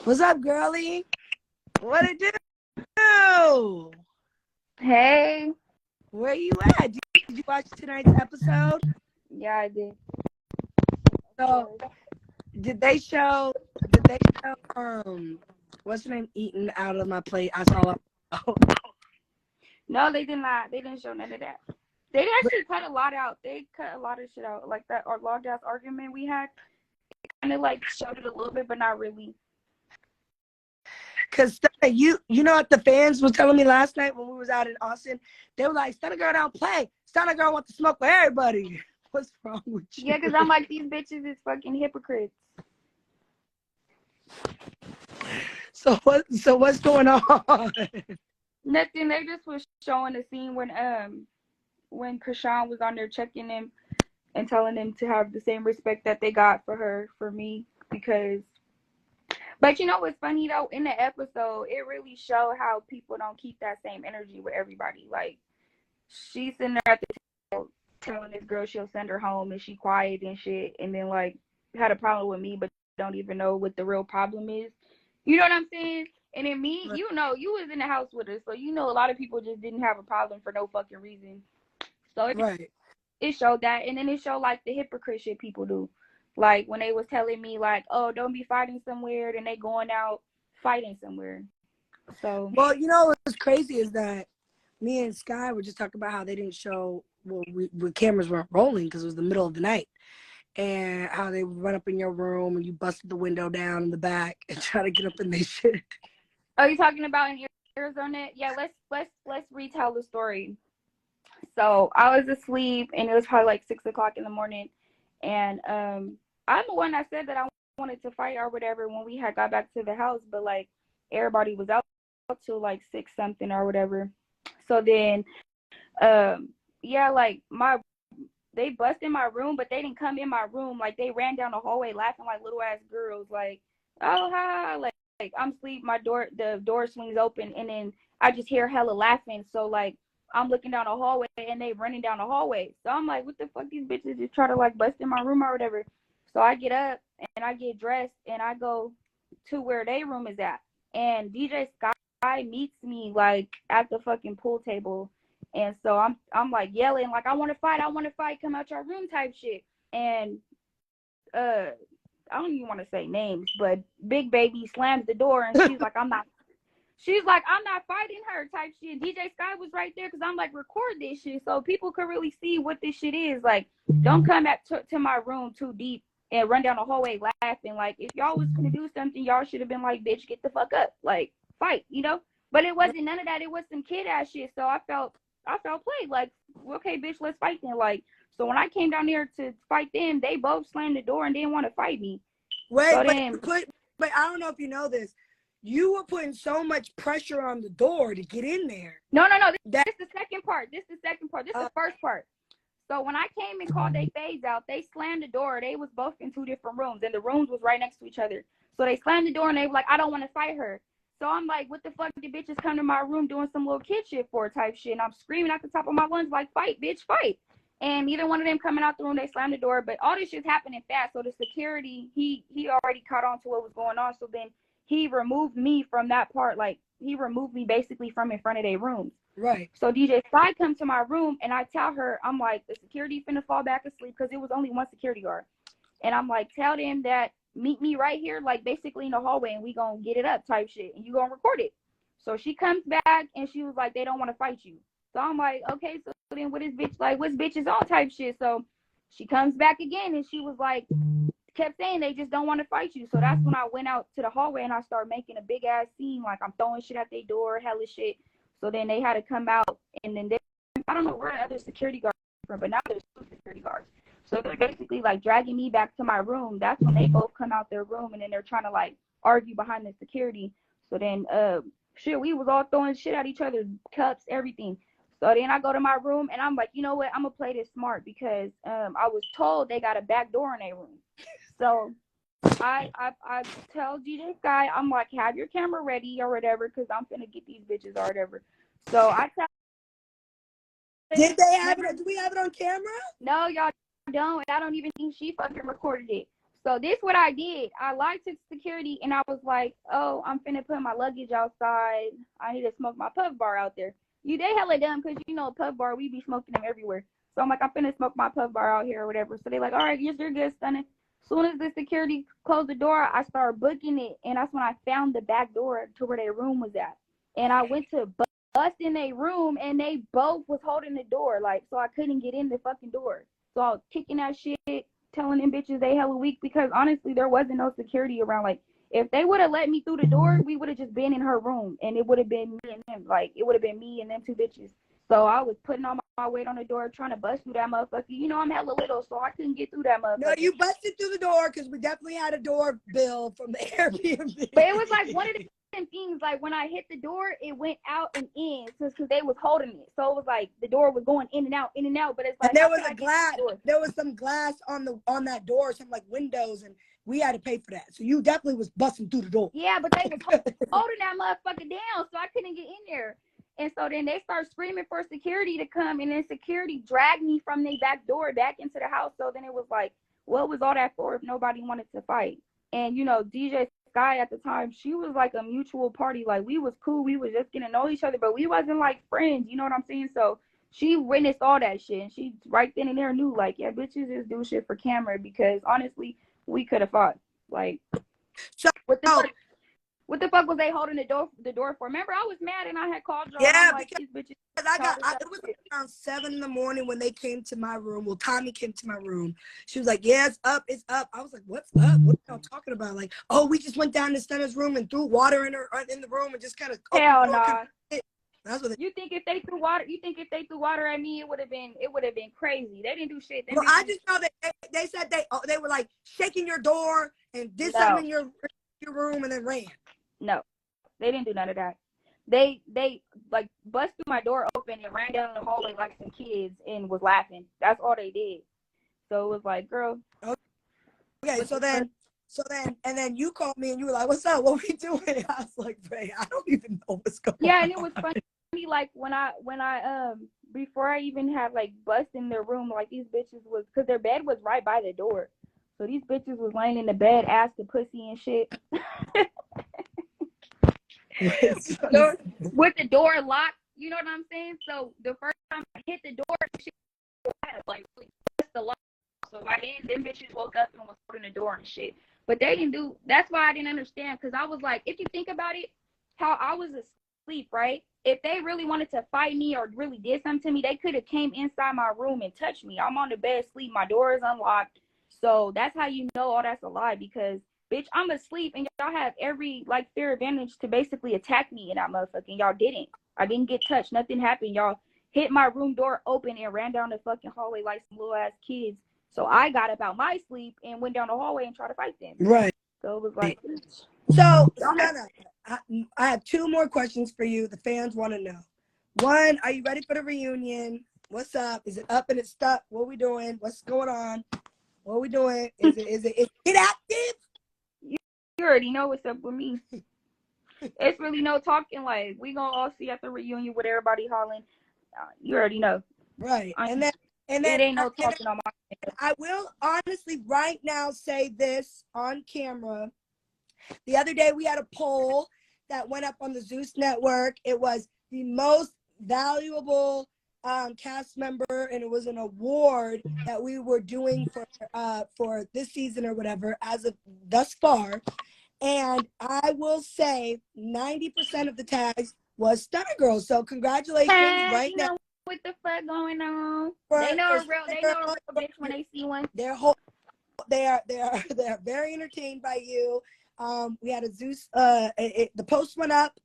What's up, girlie? What it do? Hey. Where you at? Did you watch tonight's episode? Yeah, I did. So, did they show what's her name eating out of my plate? I saw No, they did not. They didn't show none of that. They actually cut a lot out. They cut a lot of shit out. Like that our long ass argument we had. Kind of like showed it a little bit, but not really. Cause you know what the fans was telling me last night when we was out in Austin? They were like, Stunna Girl don't play. Stunna Girl wants to smoke with everybody. What's wrong with you? Yeah, because I'm like, these bitches is fucking hypocrites. So what's going on? Nothing. They just was showing the scene when Krishan was on there checking him and telling him to have the same respect that they got for me, because. But you know what's funny though? In the episode, it really showed how people don't keep that same energy with everybody. Like, she's sitting there at the table telling this girl she'll send her home, and she quiet and shit, and then like had a problem with me, but don't even know what the real problem is. You know what I'm saying? And then me, you know, you was in the house with us, so you know a lot of people just didn't have a problem for no fucking reason. So it showed that, and then it showed like the hypocrite shit people do. Like when they was telling me like, oh, don't be fighting somewhere, then they going out fighting somewhere. So well, you know what's crazy is that me and Sky were just talking about how they didn't show when cameras weren't rolling because it was the middle of the night, and how they would run up in your room and you busted the window down in the back and try to get up in their shit. are you talking about in Arizona? Yeah, let's retell the story. So I was asleep and it was probably like 6 o'clock in the morning, and I'm the one that said that I wanted to fight or whatever when we had got back to the house, but like everybody was out till like 6 something or whatever. So then yeah, like they busted my room, but they didn't come in my room. Like they ran down the hallway laughing like little ass girls, like, oh ha, like I'm asleep, the door swings open, and then I just hear hella laughing. So like I'm looking down the hallway and they running down the hallway. So I'm like, what the fuck, these bitches just try to like bust in my room or whatever. So I get up and I get dressed and I go to where their room is at. And DJ Sky meets me like at the fucking pool table. And so I'm like yelling, like, I want to fight, come out your room type shit. And I don't even want to say names, but Big Baby slams the door and she's like, I'm not fighting her type shit. DJ Sky was right there because I'm like, record this shit so people could really see what this shit is. Like, don't come to my room too deep and run down the hallway laughing. Like, if y'all was gonna do something, y'all should have been like, bitch, get the fuck up, like, fight, you know. But it wasn't none of that. It was some kid ass shit. So I felt played. Like, okay, bitch, let's fight then. Like, so when I came down there to fight them, they both slammed the door and didn't want to fight me. Wait, so but I don't know if you know this. You were putting so much pressure on the door to get in there. No. This is the second part. This is the first part. So when I came and called they fades out, they slammed the door. They was both in two different rooms, and the rooms was right next to each other. So they slammed the door, and they were like, I don't want to fight her. So I'm like, what the fuck did bitches come to my room doing some little kid shit for type shit? And I'm screaming at the top of my lungs like, fight, bitch, fight. And neither one of them coming out the room, they slammed the door. But all this shit's happening fast. So the security, he already caught on to what was going on. So then he removed me from that part. Like, he removed me basically from in front of their rooms. Right. So DJ Sky comes to my room and I tell her, I'm like, the security finna fall back asleep because it was only one security guard. And I'm like, tell them that meet me right here, like basically in the hallway, and we gonna get it up type shit, and you gonna record it. So she comes back and she was like, they don't want to fight you. So I'm like, okay, so then what is bitch like, what's bitches on type shit? So she comes back again and she was like, kept saying they just don't want to fight you. So that's when I went out to the hallway and I started making a big ass scene, like I'm throwing shit at their door, hella shit. So then they had to come out, and then I don't know where the other security guards are from, but now there's two security guards. So they're basically like dragging me back to my room. That's when they both come out their room, and then they're trying to like argue behind the security. So then shit, we was all throwing shit at each other, cups, everything. So then I go to my room and I'm like, you know what, I'm gonna play this smart because I was told they got a back door in their room. So I tell DJ Sky, I'm like, have your camera ready or whatever, because I'm finna get these bitches or whatever. So I tell. Did they have it? Do we have it on camera? No, y'all don't. I don't even think she fucking recorded it. So this what I did. I lied to security and I was like, oh, I'm finna put my luggage outside. I need to smoke my puff bar out there. They hella dumb because puff bar, we be smoking them everywhere. So I'm like, I'm finna smoke my puff bar out here or whatever. So they like, all right, yes, you're good, Stunna. Soon as the security closed the door, I started booking it, and that's when I found the back door to where their room was at. And I went to bust in their room, and they both was holding the door, like, so I couldn't get in the fucking door. So I was kicking that shit, telling them bitches they hella weak, because honestly, there wasn't no security around. Like, if they would have let me through the door, we would have just been in her room, and it would have been me and them. Like, it would have been me and them two bitches. So I was putting all my weight on the door, trying to bust through that motherfucker. I'm hella little, so I couldn't get through that motherfucker. No, you busted through the door because we definitely had a door bill from the Airbnb. But it was like one of the things, like when I hit the door, it went out and in, because they was holding it. So it was like the door was going in and out, But it's like, and there was a glass. There was some glass on that door, some like windows, and we had to pay for that. So you definitely was busting through the door. Yeah, but they was holding that motherfucker down, so I couldn't get in there. And so then they start screaming for security to come, and then security dragged me from their back door back into the house. So then it was like, what was all that for if nobody wanted to fight? And DJ Sky at the time, she was like a mutual party. Like, we was cool, we was just getting to know each other, but we wasn't like friends. You know what I'm saying? So she witnessed all that shit, and she right then and there knew, like, yeah, bitches just do shit for camera, because honestly, we could have fought. Like, so what the fuck was they holding the door for? Remember, I was mad and I had called y'all. Yeah, like, because these bitches. it was around 7 a.m. when they came to my room. Well, Tommie came to my room. She was like, yeah, it's up. I was like, what's up? What are y'all talking about? Like, oh, we just went down to Stunna's room and threw water in the room and just kind of. Hell no. Nah. That's what you think if they threw water at me, it would have been crazy. They didn't do shit. Well, I just know that they said they were like shaking your door and did something in your room and then ran. No, they didn't do none of that. They like bust through my door open and ran down the hallway like some kids and was laughing. That's all they did. So it was like, girl. Okay, so then you called me and you were like, what's up? What we doing? I was like, Ray, I don't even know what's going on. Yeah, and it was funny. Like when I before I even had like bust in their room, like these bitches was, because their bed was right by the door. So these bitches was laying in the bed, ass to pussy and shit. So, with the door locked, you know what I'm saying? So the first time I hit the door, shit, I had like press the lock. So by then, them bitches woke up and was holding the door and shit. But they didn't do. That's why I didn't understand, because I was like, if you think about it, how I was asleep, right? If they really wanted to fight me or really did something to me, they could have came inside my room and touched me. I'm on the bed asleep. My door is unlocked. So that's how you know all that's a lie, because bitch, I'm asleep and y'all have every like fair advantage to basically attack me in that motherfucking. Y'all didn't. I didn't get touched. Nothing happened. Y'all hit my room door open and ran down the fucking hallway like some little ass kids. So I got up out my sleep and went down the hallway and tried to fight them. Right. So it was like. So Stunna, I have 2 more questions for you. The fans want to know. 1, are you ready for the reunion? What's up? Is it up and it's stuck? What are we doing? What's going on? What are we doing? Is it active? You already know what's up with me. It's really no talking. Like, we gonna all see at the reunion with everybody hollering. You already know. Right. And then it ain't no talking on my. I will honestly right now say this on camera. The other day we had a poll that went up on the Zeus Network. It was the most valuable cast member, and it was an award that we were doing for this season or whatever as of thus far. And I will say 90% of the tags was Stunna Girl. So congratulations right now. What the fuck going on? They know a real bitch when they see one. They are very entertained by you. We had a Zeus, the post went up,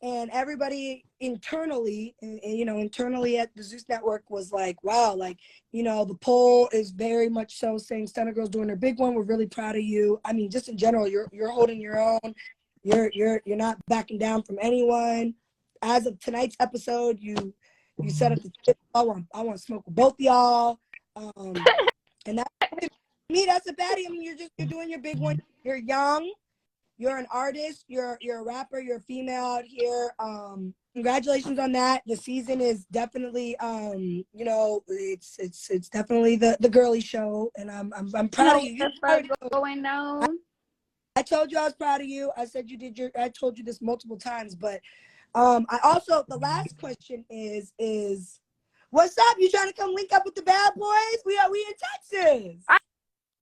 and everybody internally, internally at the Zeus Network was like, wow, like, the poll is very much so saying Stunna Girl's doing her big one. We're really proud of you. I mean, just in general, you're holding your own. You're not backing down from anyone. As of tonight's episode, you set up the tip. I want to smoke with both y'all. And that, to me, that's a baddie. I mean, you're doing your big one. You're young. You're an artist. You're a rapper. You're a female out here. congratulations on that. The season is definitely, you know, it's definitely the girly show, and I'm proud of you. You already know. Going on. I told you I was proud of you. I said you did your. I told you this multiple times, but I also the last question is, what's up? You trying to come link up with the bad boys? We in Texas.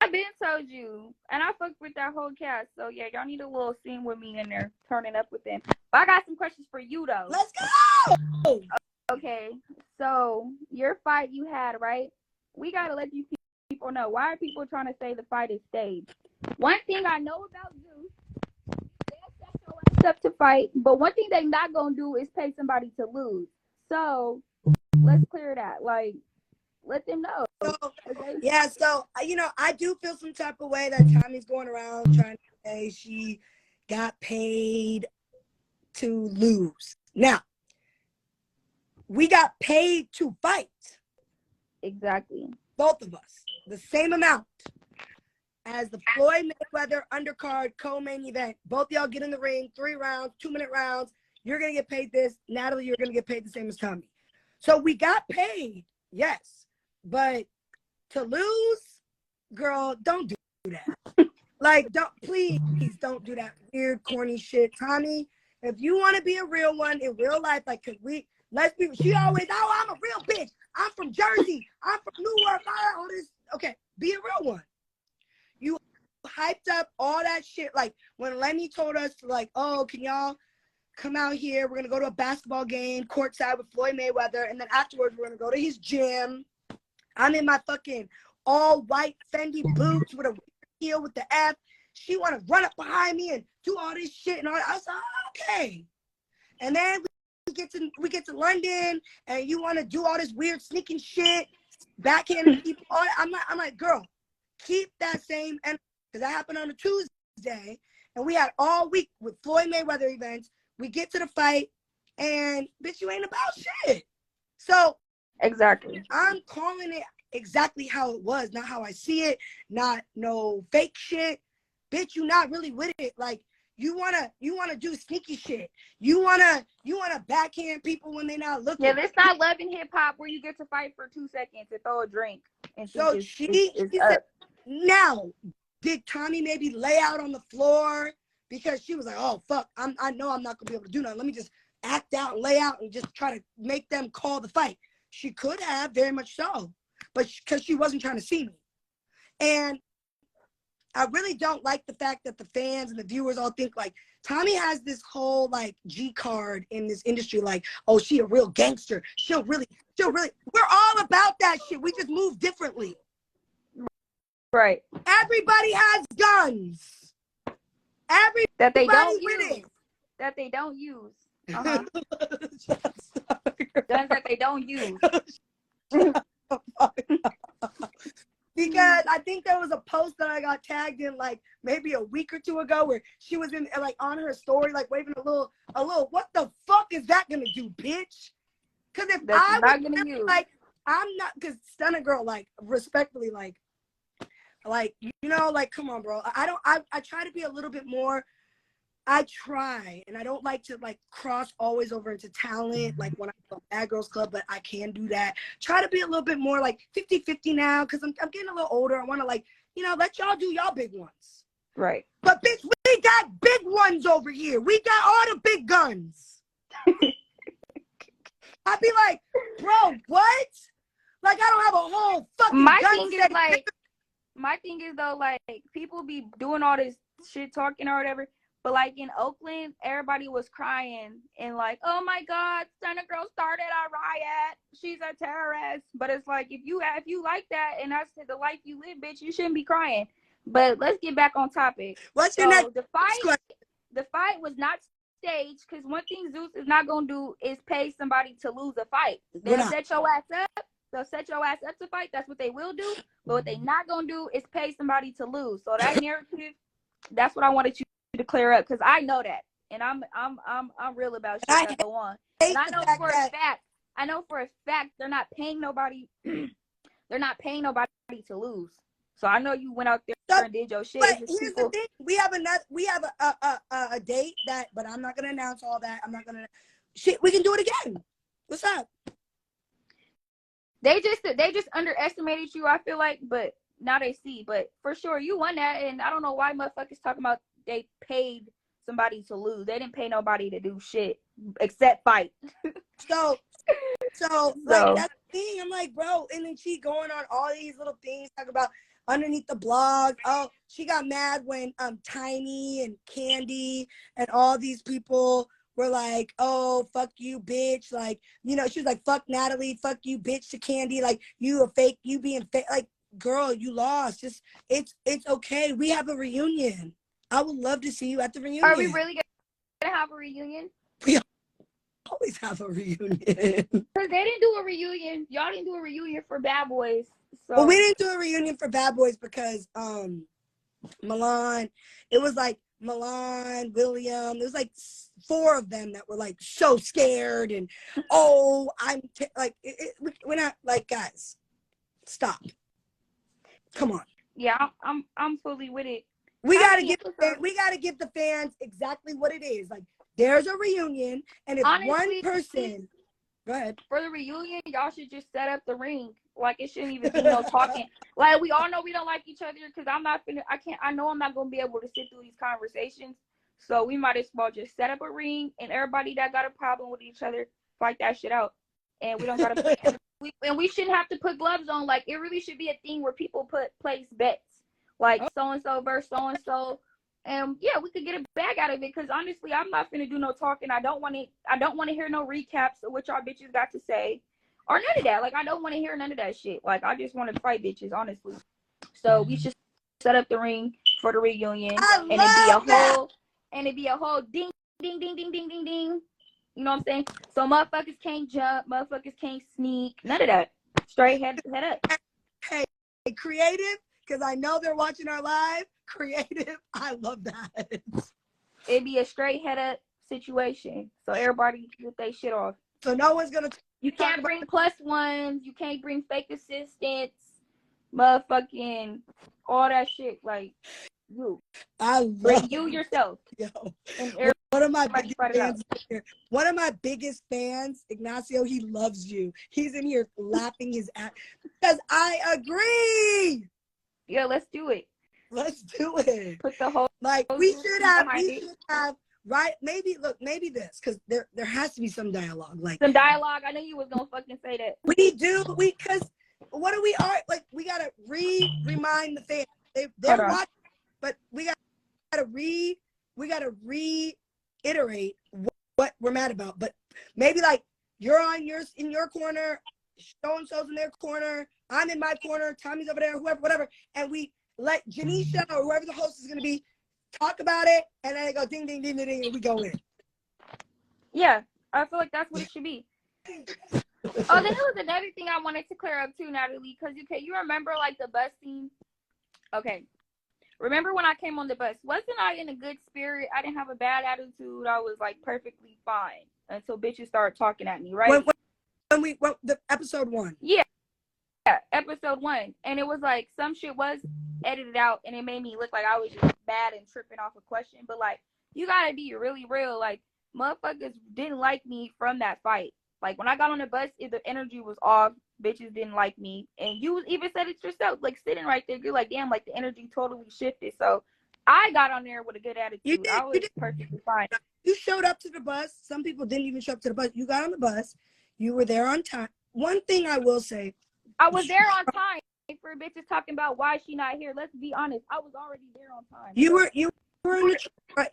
I've been told you, and I fucked with that whole cast. So yeah, y'all need a little scene with me in there, turning up with them. But I got some questions for you though. Let's go. Okay, so your fight you had, right? We gotta let these people know, why are people trying to say the fight is staged? One thing I know about Zeus, they'll set your ass up to fight, but one thing they not gonna do is pay somebody to lose. So let's clear that. Like, let them know. So, Okay? yeah, so you know, I do feel some type of way that Tommie's going around trying to say she got paid to lose. Now, we got paid to fight. Exactly. Both of us. The same amount as the Floyd Mayweather undercard co-main event. Both y'all get in the ring, 3 rounds, 2-minute rounds. You're going to get paid this. Natalie, you're going to get paid the same as Tommie. So we got paid, yes. But to lose, girl, don't do that. Like, please don't do that weird, corny shit. Tommie, if you want to be a real one in real life, like, she always, oh, I'm a real bitch. I'm from Jersey. I'm from Newark. All this. Okay, be a real one. You hyped up all that shit. Like, when Lenny told us, like, oh, can y'all come out here? We're going to go to a basketball game courtside with Floyd Mayweather. And then afterwards, we're going to go to his gym. I'm in my fucking all-white Fendi boots with a heel with the F. She want to run up behind me and do all this shit and all that. I was like, okay. And then we get to London, and you want to do all this weird sneaking shit, backhanding people. I'm like, girl, keep that same energy, because that happened on a Tuesday, and we had all week with Floyd Mayweather events. We get to the fight, and bitch, you ain't about shit. So exactly, I'm calling it exactly how it was, not how I see it, not no fake shit. Bitch, you not really with it. Like, you wanna do sneaky shit. You wanna backhand people when they're not looking. Yeah, it's not Love and Hip Hop where you get to fight for 2 seconds and throw a drink. And so she said, now, did Tommie maybe lay out on the floor because she was like, oh fuck, I know I'm not gonna be able to do nothing. Let me just act out and lay out and just try to make them call the fight. She could have, very much so, but because she wasn't trying to see me. And I really don't like the fact that the fans and the viewers all think like Tommie has this whole like G card in this industry, like, oh, she a real gangster. She'll really, we're all about that shit. We just move differently. Right. Everybody has guns. Everybody that they don't with use. it. That they don't use. Uh-huh. Guns that they don't use. Because I think there was a post that I got tagged in like maybe a week or 2 ago where she was in like on her story like waving a little what the fuck is that gonna do, bitch? Because if That's I not was gonna use. like, I'm not, because Stunna Girl, like, respectfully, like you know, like, come on, bro. I try to be a little bit more. I try, and I don't like to like cross always over into talent, like when I go Bad Girls Club, but I can do that. Try to be a little bit more like 50-50 now, because I'm getting a little older. I want to, like, you know, let y'all do y'all big ones. Right. But bitch, we got big ones over here. We got all the big guns. I'd be like, bro, what? Like, I don't have a whole fucking my gun thing is like, my thing is though, like, people be doing all this shit talking or whatever. But like in Oakland, everybody was crying and like, oh my God, Stunna Girl started a riot. She's a terrorist. But it's like, if you like that and that's the life you live, bitch, you shouldn't be crying. But let's get back on topic. What's your next question? The fight was not staged, because one thing Zeus is not gonna do is pay somebody to lose a fight. They'll set your ass up. They'll set your ass up to fight. That's what they will do. But what they not gonna do is pay somebody to lose. So that narrative, that's what I wanted you to clear up, because I know that, and I'm real about shit that go on. And I know for a fact they're not paying nobody. They're not paying nobody to lose. So I know you went out there and did your shit. But here's the thing: we have a date that, but I'm not gonna announce all that. I'm not gonna. shit, we can do it again. What's up? They just underestimated you, I feel like, but now they see. But for sure, you won that, and I don't know why motherfuckers talking about they paid somebody to lose. They didn't pay nobody to do shit except fight. So like that's the thing. I'm like, bro, and then she going on all these little things, talking about underneath the blog. Oh, she got mad when Tiny and Candy and all these people were like, oh, fuck you, bitch. Like, you know, she was like, fuck Natalie, fuck you, bitch, to Candy. Like, you a fake, you being fake. Like, girl, you lost. Just it's okay. We have a reunion. I would love to see you at the reunion. Are we really gonna have a reunion? We always have a reunion. Because they didn't do a reunion. Y'all didn't do a reunion for Bad Boys. So. Well, we didn't do a reunion for Bad Boys because Milan, it was like Milan, William, there was like 4 of them that were like so scared and oh, we're not like, guys, stop. Come on. Yeah, I'm fully with it. We gotta give the fans exactly what it is. Like, there's a reunion, and if honestly, one person, go ahead. For the reunion, y'all should just set up the ring. Like, it shouldn't even be no talking. Like, we all know we don't like each other because I know I'm not gonna be able to sit through these conversations. So we might as well just set up a ring, and everybody that got a problem with each other, fight that shit out. And we don't gotta and we shouldn't have to put gloves on. Like, it really should be a thing where people place bets. Like, so-and-so versus so-and-so. And yeah, we could get a bag out of it. Because honestly, I'm not finna do no talking. I don't want to hear no recaps of what y'all bitches got to say. Or none of that. Like, I don't want to hear none of that shit. Like, I just want to fight bitches, honestly. So we should set up the ring for the reunion. And it'd be a whole ding, ding, ding, ding, ding, ding, ding. You know what I'm saying? So motherfuckers can't jump, motherfuckers can't sneak, none of that. Straight head up. Hey, creative, because I know they're watching our live. Creative, I love that. It'd be a straight head up situation. So everybody get their shit off. So no one's gonna. You can't bring +1s. You can't bring fake assistants. Motherfucking all that shit. Like, you. I love bring you yourself. Yo. One of my biggest fans here. One of my biggest fans, Ignacio, he loves you. He's in here laughing his ass because I agree. Yeah, let's do it. Let's do it. Put the whole we should have right. Maybe this, because there has to be some dialogue. Like some dialogue. I knew you was gonna fucking say that. Because what do we are like? We gotta remind the fans. They're watching, but we gotta reiterate what we're mad about. But maybe like you're in your corner, so and so's in their corner, I'm in my corner, Tommie's over there, whatever, and we let Janisha or whoever the host is gonna be talk about it, and then they go ding ding ding ding ding, and we go in. Yeah, I feel like that's what it should be. Oh, then there was another thing I wanted to clear up too, Natalie, because you remember like the bus scene? Okay. Remember when I came on the bus? Wasn't I in a good spirit? I didn't have a bad attitude. I was like perfectly fine until bitches started talking at me, right? When the episode 1. Yeah, episode 1. And it was like some shit was edited out and it made me look like I was just bad and tripping off a question. But like, you gotta be really real. Like, motherfuckers didn't like me from that fight. Like, when I got on the bus, the energy was off. Bitches didn't like me. And you even said it yourself, like, sitting right there, you're like, damn, like, the energy totally shifted. So I got on there with a good attitude. I was perfectly fine. You showed up to the bus. Some people didn't even show up to the bus. You got on the bus. You were there on time. One thing I will say. I was there on time. For bitches talking about why she not here. Let's be honest. I was already there on time. You were in the truck.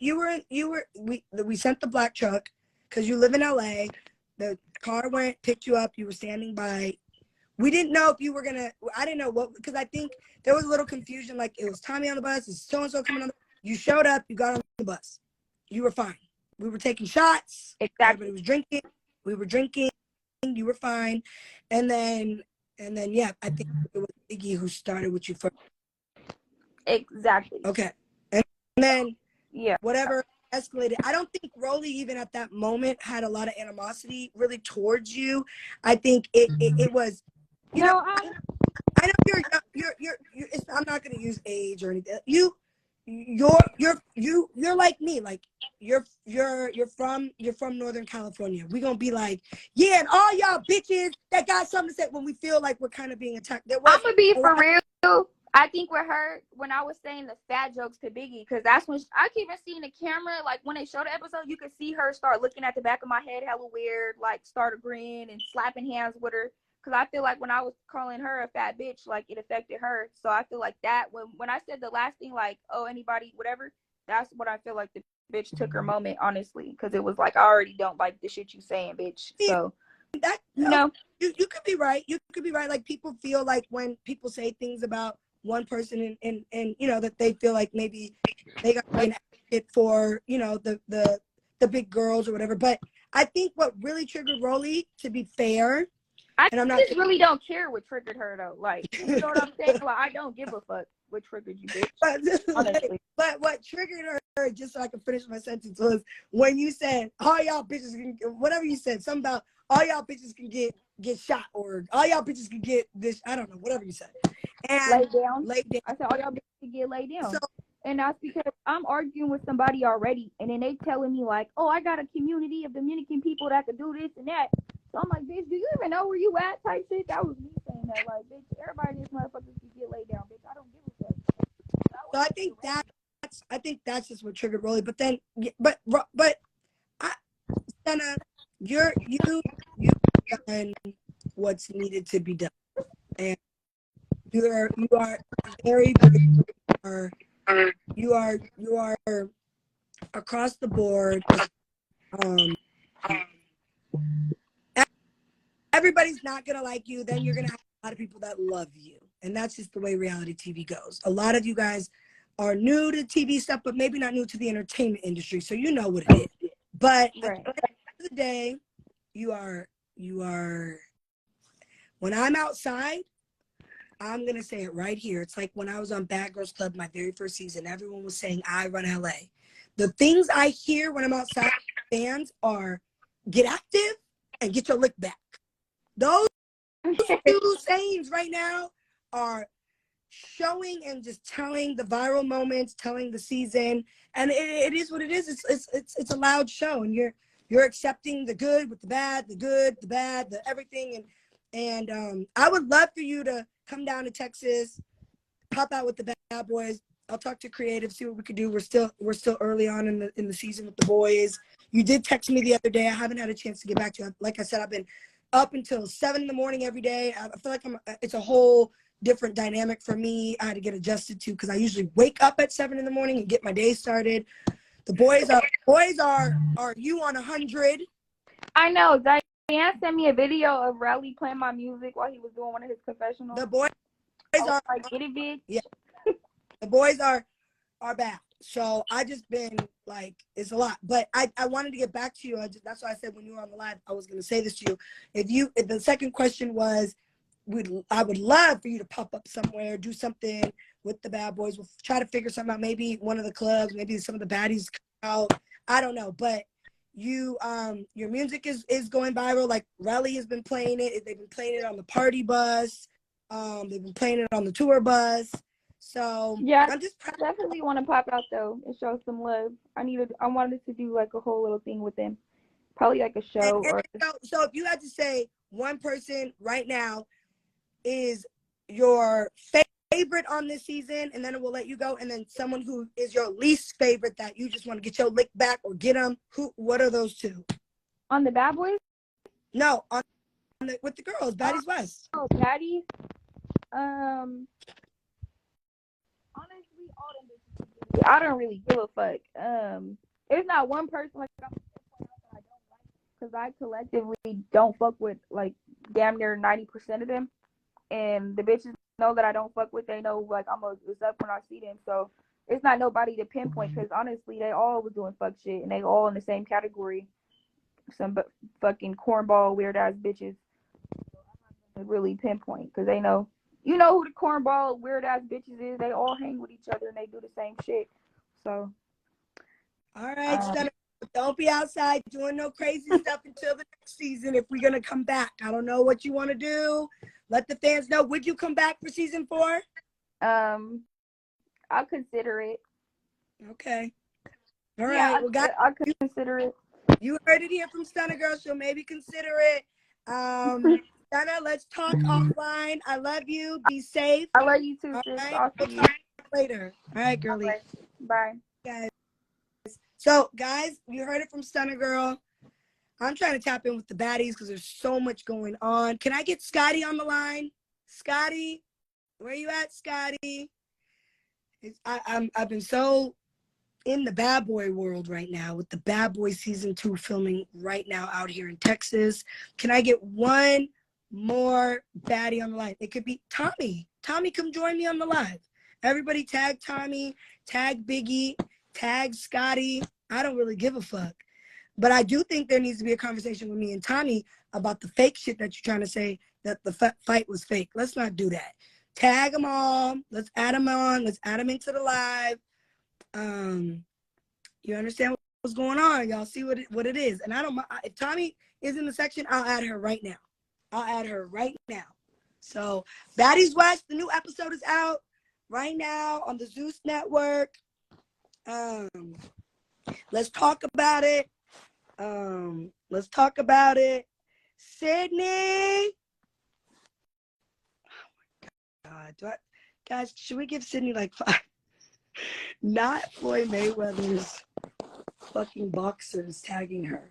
We sent the black truck because you live in LA. The car picked you up. You were standing by. We didn't know if you were I didn't know what, because I think there was a little confusion. Like, it was Tommie on the bus. It's so-and-so coming on. You showed up. You got on the bus. You were fine. We were taking shots. Exactly. Everybody was drinking. We were drinking. You were fine. And then, yeah, I think it was Iggy who started with you first. Exactly. Okay. And then, yeah, whatever escalated. I don't think Rolly even at that moment had a lot of animosity really towards you. I think it was, you know, I know you're I'm not going to use age or anything. you're like me, like you're from Northern California. We're gonna be like, yeah, and all y'all bitches that got something to say when we feel like we're kind of being attacked. There was I'm gonna be a for lot. real. I think with her, when I was saying the fat jokes to Biggie, because that's when I keep even seeing the camera. Like when they show the episode, you could see her start looking at the back of my head, hella weird, like start a grin and slapping hands with her. Because I feel like when I was calling her a fat bitch, like it affected her. So I feel like that when I said the last thing, like, oh, anybody, whatever, that's what I feel like the bitch took her moment, honestly. Because it was like, I already don't like the shit you saying, bitch. So, That you know. you could be right. You could be right. Like people feel like when people say things about one person and you know that they feel like maybe they got to be an advocate for, you know, the big girls or whatever. But I think what really triggered Rolly, to be fair, I and I'm not just really don't care what triggered her though. Like, you know what I'm saying? Like, I don't give a fuck what triggered you, bitch. Honestly. but what triggered her, just so I can finish my sentence, was when you said all y'all bitches can, whatever you said, something about all y'all bitches can get shot, or all y'all bitches can get this, I don't know, whatever you said. And Lay down. lay down. I said all y'all bitches can get laid down. So, And that's because I'm arguing with somebody already, and then they telling me like, oh, I got a community of Dominican people that could do this and that. So I'm like, bitch, do you even know where you at? Type shit. That was me saying that. Like, bitch, everybody in this motherfucker can get laid down, bitch. I don't give a fuck. so I think that's just what triggered Rolly. But then, but I, Stunna, you done what's needed to be done, and you are very very you are across the board. Um, everybody's not gonna like you. Then you're gonna have a lot of people that love you, and that's just the way reality TV goes. A lot of you guys are new to TV stuff, but maybe not new to the entertainment industry, so you know what it is. But Right. at the end of the day, you are. When I'm outside, I'm gonna say it right here. It's like when I was on Bad Girls Club, my very first season. Everyone was saying I run LA. The things I hear when I'm outside, fans are get active and get your lick back. Those two sayings right now are showing and just telling the viral moments, telling the season, and it is what it is. It's a loud show, and you're accepting the good with the bad, the good, the bad, the everything, and I would love for you to come down to Texas, pop out with the bad boys. I'll talk to creative, see what we could do. We're still early on in the season with the boys. You did text me the other day. I haven't had a chance to get back to you. Like I said, I've been up until 7 in the morning every day. I feel like it's a whole different dynamic for me. I had to get adjusted to because I usually wake up at 7 in the morning and get my day started. The boys are you on 100? I know. Diane sent me a video of Raleigh playing my music while he was doing one of his confessionals. The boys are like, get it, bitch. Yeah. The boys are back. So I just been like, it's a lot. But I wanted to get back to you. That's why I said when you were on the live, I was going to say this to you. If the second question was, I would love for you to pop up somewhere, do something with the bad boys. We'll try to figure something out. Maybe one of the clubs, maybe some of the baddies come out. I don't know. But you, your music is going viral. Like Raleigh has been playing it. They've been playing it on the party bus. They've been playing it on the tour bus. So yeah, I'm just definitely want to pop out though and show some love. I wanted to do like a whole little thing with them, probably like a show or. So if you had to say one person right now is your favorite on this season, and then we'll let you go, and then someone who is your least favorite that you just want to get your lick back or get them. What are those two? On the Bad Boys? No, with the girls, Baddies West. Oh, Baddies. Honestly, all them bitches. I don't really give a fuck. There's not one person like I'm that I don't like because I collectively don't fuck with like damn near 90% of them, and the bitches know that I don't fuck with. They know like I'm gonna accept when I see them. So it's not nobody to pinpoint because honestly, they all was doing fuck shit and they all in the same category. Some fucking cornball weird ass bitches. So I'm not gonna really pinpoint because they know. You know who the cornball weird ass bitches is. They all hang with each other and they do the same shit. So, all right, Stunna, don't be outside doing no crazy stuff until the next season. If we're gonna come back, I don't know what you want to do. Let the fans know. Would you come back for season 4? I'll consider it. Okay. All Yeah, right. Well, guys, I could consider it. you heard it here from Stunna Girl. She'll maybe consider it. Stunna, let's talk offline. I love you. Be safe. I love you too, All sis. right. I'll We'll see you. talk later. All right, All girly. right. Bye. Guys. So, guys, you heard it from Stunna Girl. I'm trying to tap in with the baddies because there's so much going on. Can I get Scotty on the line? Scotty, where you at, Scotty? I've been so in the bad boy world right now with the Bad Boy season 2 filming right now out here in Texas. Can I get one more baddie on the line? It could be Tommie. Tommie, come join me on the live. Everybody tag Tommie, tag Biggie, tag Scotty. I don't really give a fuck. But I do think there needs to be a conversation with me and Tommie about the fake shit that you're trying to say that the fight was fake. Let's not do that. Tag them all. Let's add them on. Let's add them into the live. You understand what's going on? Y'all see what it is. And I don't. If Tommie is in the section, I'll add her right now. I'll add her right now. So Baddies West, the new episode is out right now on the Zeus Network. Let's talk about it. Let's talk about it. Sydney. Oh my God. Guys, should we give Sydney like 5? Not Floyd Mayweather's fucking boxers tagging her.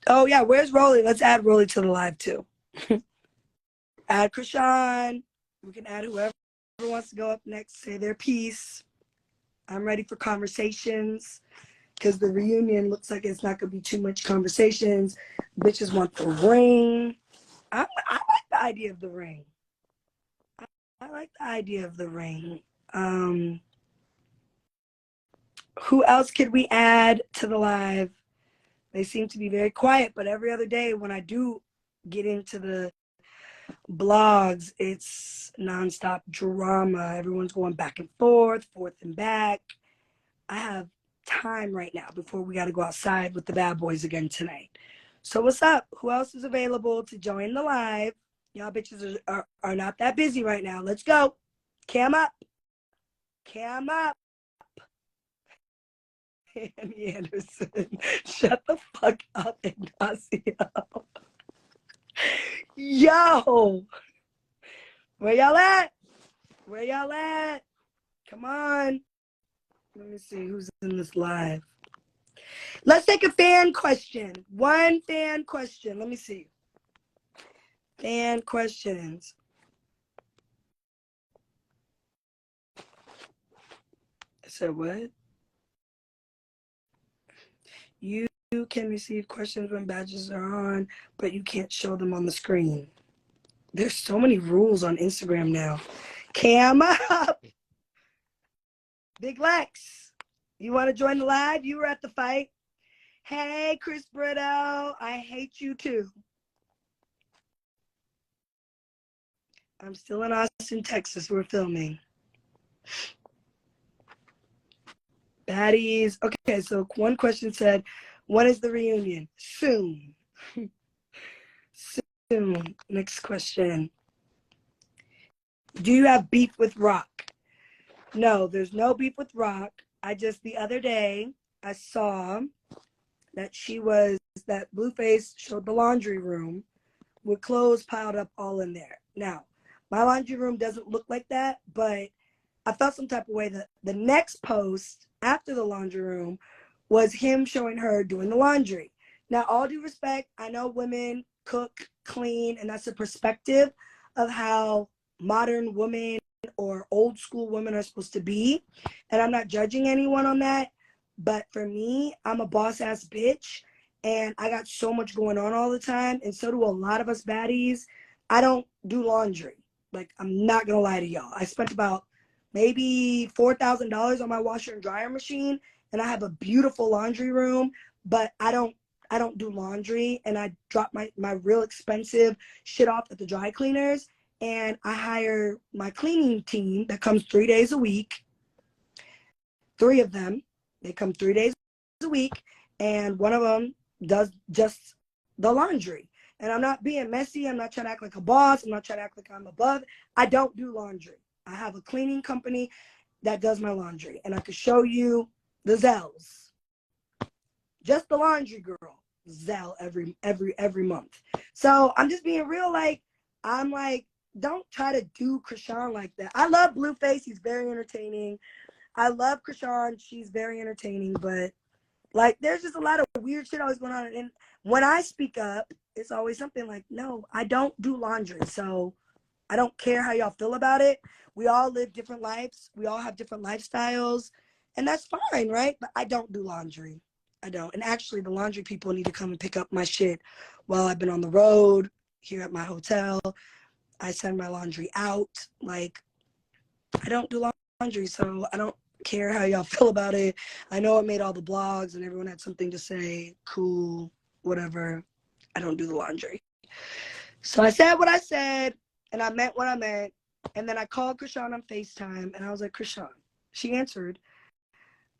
Oh yeah, where's Rolly? Let's add Rolly to the live too. Add Krishan. We can add whoever wants to go up next, say their piece. I'm ready for conversations because the reunion looks like it's not gonna be too much conversations. Bitches want the ring. I like the idea of the ring. I like the idea of the ring. Who else could we add to the live? They seem to be very quiet, but every other day when I do get into the blogs, it's nonstop drama. Everyone's going back and forth and back. I have time right now before we got to go outside with the bad boys again tonight. So what's up? Who else is available to join the live? Y'all bitches are not that busy right now. Let's go. Cam up. Cam up. Annie Anderson. Shut the fuck up, Ignacio. Yo. Where y'all at? Where y'all at? Come on. Let me see who's in this live. Let's take a fan question. One fan question. Let me see. Fan questions. I said what? You can receive questions when badges are on, but you can't show them on the screen. There's so many rules on Instagram now. Cam up. Big Lex. You want to join the live? You were at the fight. Hey, Chris Brito. I hate you too. I'm still in Austin, Texas. We're filming. Baddies. Okay, so one question said, when is the reunion? Soon. Soon. Next question. Do you have beef with Rock? No, there's no beef with Rock. The other day, I saw that that Blueface showed the laundry room with clothes piled up all in there. Now, my laundry room doesn't look like that, but I felt some type of way that the next post after the laundry room was him showing her doing the laundry. Now, all due respect, I know women cook, clean, and that's a perspective of how modern women or old school women are supposed to be. And I'm not judging anyone on that. But for me, I'm a boss ass bitch and I got so much going on all the time. And so do a lot of us baddies. I don't do laundry. Like, I'm not going to lie to y'all. I spent about maybe $4,000 on my washer and dryer machine. And I have a beautiful laundry room, but I don't do laundry. And I drop my real expensive shit off at the dry cleaners. And I hire my cleaning team that comes 3 days a week. 3 of them. They come 3 days a week. And one of them does just the laundry. And I'm not being messy. I'm not trying to act like a boss. I'm not trying to act like I'm above. I don't do laundry. I have a cleaning company that does my laundry, and I could show you the Zells. Just the laundry girl, Zell every month. So I'm just being real. Like, I'm like, don't try to do Krishan like that. I love Blueface. He's very entertaining. I love Krishan. She's very entertaining. But like, there's just a lot of weird shit always going on. And when I speak up, it's always something like, no, I don't do laundry. So I don't care how y'all feel about it. We all live different lives. We all have different lifestyles. And that's fine, right? But I don't do laundry. I don't. And actually, the laundry people need to come and pick up my shit while I've been on the road, here at my hotel. I send my laundry out. Like, I don't do laundry, so I don't care how y'all feel about it. I know I made all the blogs and everyone had something to say. Cool, whatever. I don't do the laundry. So I said what I said, and I meant what I meant. And then I called Krishan on FaceTime, and I was like, Krishan. She answered.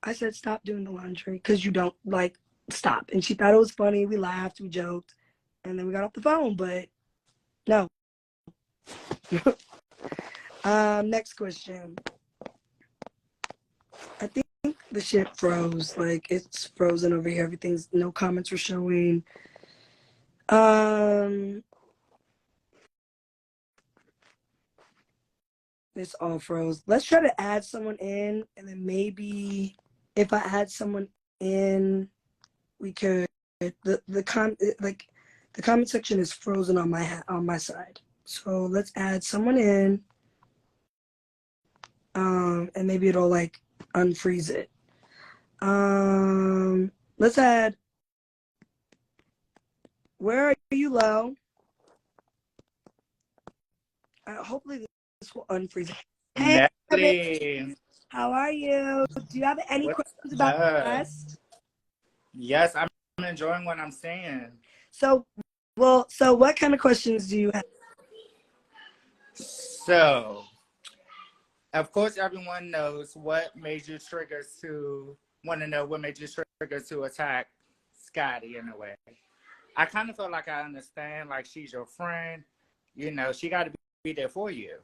I said, stop doing the laundry because you don't, like, stop. And she thought it was funny. We laughed, we joked, and then we got off the phone. But no. Next question. I think the shit froze. Like, it's frozen over here. Everything's, no comments were showing. This all froze. Let's try to add someone in, and then maybe if I add someone in, we could. The comment section is frozen on my side. So let's add someone in, and maybe it'll like unfreeze it. Let's add. Where are you, Lo? Hopefully this will unfreeze it. Hey, Natalie. How are you? Do you have any questions about us? Yes, I'm enjoying what I'm saying. So what kind of questions do you have? So, of course, everyone knows what made you trigger to want to know what made you trigger to attack Scotty in a way. I kind of feel like I understand, like she's your friend. You know, she got to be there for you.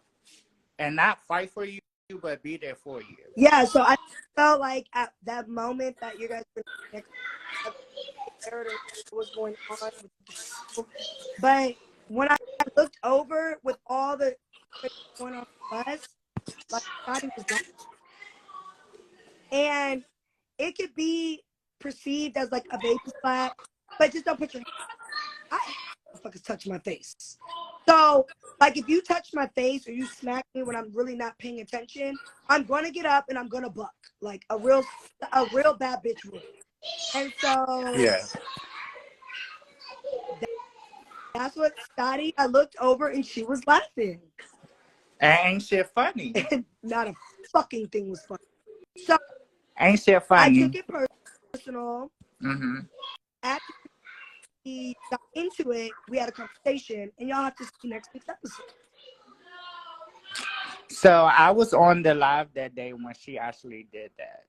And not fight for you, but be there for you. Yeah, so I felt like at that moment that you guys were next what was going on with the show. But when I looked over with all the going on with us, like Scotty was not, and it could be perceived as like a baby slap, but just don't put your I motherfuckers touch my face. So, like, if you touch my face or you smack me when I'm really not paying attention, I'm gonna get up and I'm gonna buck like a real bad bitch would. And so, yeah, that's what Scotty. I looked over and she was laughing. ain't shit funny. Not a fucking thing was funny. So, Ain't shit funny. I took it personal. Mm-hmm. After we got into it, we had a conversation, and y'all have to see next week's episode. So I was on the live that day when she actually did that.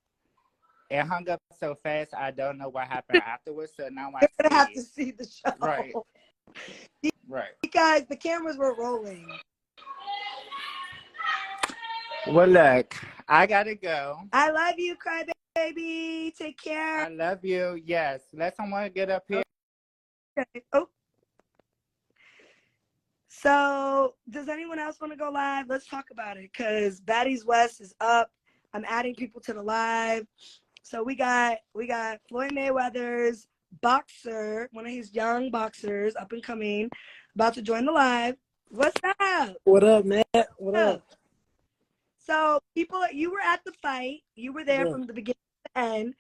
It hung up so fast, I don't know what happened afterwards. So now You're gonna have to see the show, right? Right. Because the cameras were rolling. Well, look, I gotta go. I love you, crybaby. Take care. I love you. Yes. Let someone get up here. Okay. Oh. So, does anyone else want to go live? Let's talk about it, because Baddies West is up. I'm adding people to the live. So we got Floyd Mayweather's boxer, one of his young boxers, up and coming, about to join the live. What's up? What up, Matt? What up? So, people, you were at the fight. You were there from the beginning to the end.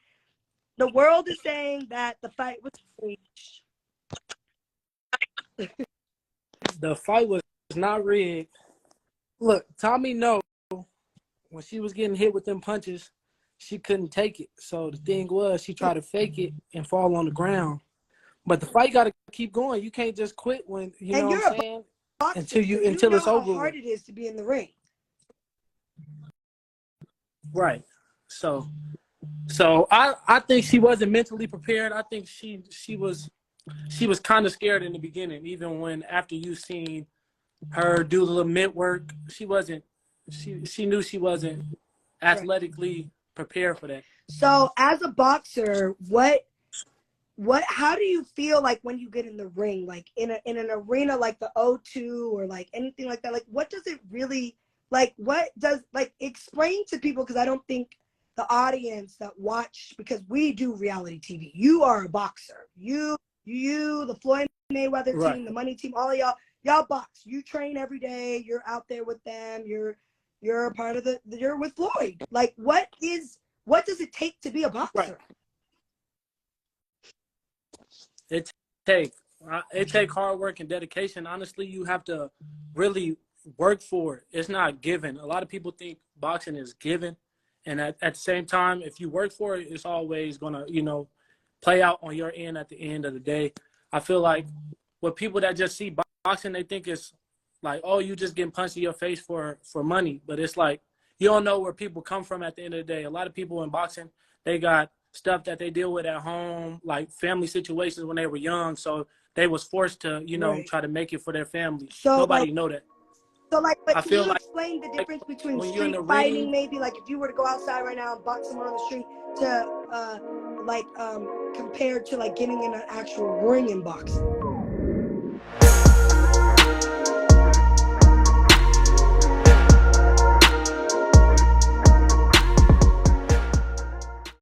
The world is saying that the fight was staged. The fight was not rigged. Look, Tommie Nun, when she was getting hit with them punches, she couldn't take it. So the thing was, she tried to fake it and fall on the ground. But the fight got to keep going. You can't just quit when, you know what I'm saying? Boxer, until it's over. How hard it is to be in the ring. Right. So I think she wasn't mentally prepared. I think she was kind of scared in the beginning, even when after you seen her do the little mitt work, she wasn't she knew she wasn't athletically prepared for that. So as a boxer, how do you feel like when you get in the ring, like in an arena like the O2 or like anything like that? Like what does it really, like what does, like explain to people, because I don't think the audience that watch, because we do reality TV. You are a boxer. You the Floyd Mayweather Right. team, the Money team, all of y'all box. You train every day. You're out there with them. You're a part of you're with Floyd. Like what does it take to be a boxer? Right. It take hard work and dedication. Honestly, you have to really work for it. It's not given. A lot of people think boxing is given, and at the same time, if you work for it, it's always gonna play out on your end at the end of the day. I feel like with people that just see boxing, they think it's like, oh, you just getting punched in your face for money, but it's like you don't know where people come from at the end of the day. A lot of people in boxing, they got stuff that they deal with at home, like family situations when they were young. So they was forced to, Right. try to make it for their family. So Nobody know that. So like, but I can feel you like explain the difference between when you're in street the fighting, ring, maybe like if you were to go outside right now and box someone on the street, to compared to like getting in an actual ring and boxing?